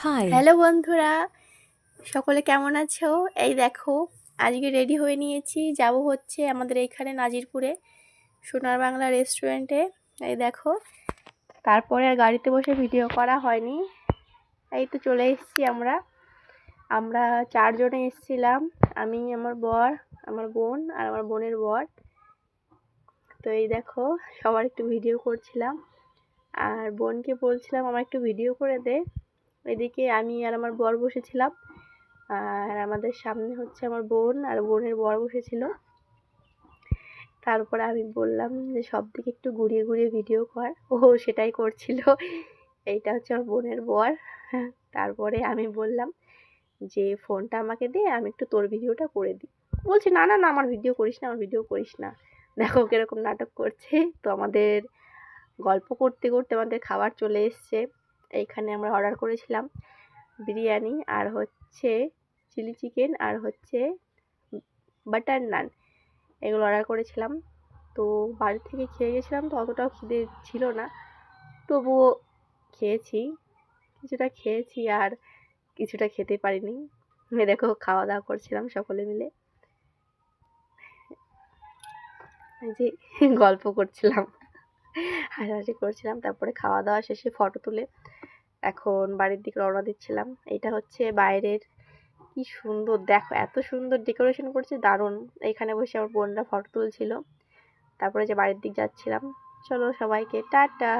High. Hello বন্ধুরা, সকলে কেমন আছো? এই দেখো, আজকে রেডি হয়ে নিয়েছি, যাব হচ্ছে আমাদের এইখানে নাজিরপুরে সোনার বাংলা রেস্টুরেন্টে। এই দেখো, তারপরে আর গাড়িতে বসে ভিডিও করা হয়নি। এই তো চলে এসেছি আমরা। আমরা 4 জনে এসেছিলাম, আমি, আমার বর, আমার বোন আর আমার বোনের বর। তো এই দেখো, সবার একটু ভিডিও করছিলাম আর বোনকে বলছিলাম আমার একটু ভিডিও করে দে। এদিকে আমি আর আমার বর বসেছিলাম আর আমাদের সামনে হচ্ছে আমার বোন আর বোনের বর বসেছিল। তারপরে আমি বললাম যে সব দিকে একটু ঘুরিয়ে ঘুরিয়ে ভিডিও কর, ও সেটাই করছিল। এইটা হচ্ছে আমার বোনের বর। তারপরে আমি বললাম যে ফোনটা আমাকে দে, আমি একটু তোর ভিডিওটা করে দিই। বলছে না না না, আমার ভিডিও করিস না, আমার ভিডিও করিস না। দেখো কিরকম নাটক করছে। তো আমাদের গল্প করতে করতে আমাদের খাবার চলে এসছে। এইখানে আমরা অর্ডার করেছিলাম বিরিয়ানি আর হচ্ছে চিলি চিকেন আর হচ্ছে বাটার নান, এগুলো অর্ডার করেছিলাম। তো বাড়ি থেকে খেয়ে গেছিলাম, তো অতটাও খিদে ছিল না, তবুও খেয়েছি, কিছুটা খেয়েছি আর কিছুটা খেতে পারিনি। দেখো খাওয়া দাওয়া করছিলাম সকলে মিলে, এই যে গল্প করছিলাম, হাসাহাসি করছিলাম। তারপরে খাওয়া দাওয়া শেষে ফটো তুলে এখন বাড়ির দিকে রওনা দিচ্ছিলাম। এটা হচ্ছে বাইরের, কি সুন্দর দেখো, এত সুন্দর ডেকোরেশন করছে, দারুণ। এইখানে বসে আমার বোনরা ফটো তুলছিল। তারপরে যে বাড়ির দিক যাচ্ছিলাম। চলো সবাইকে টাটা।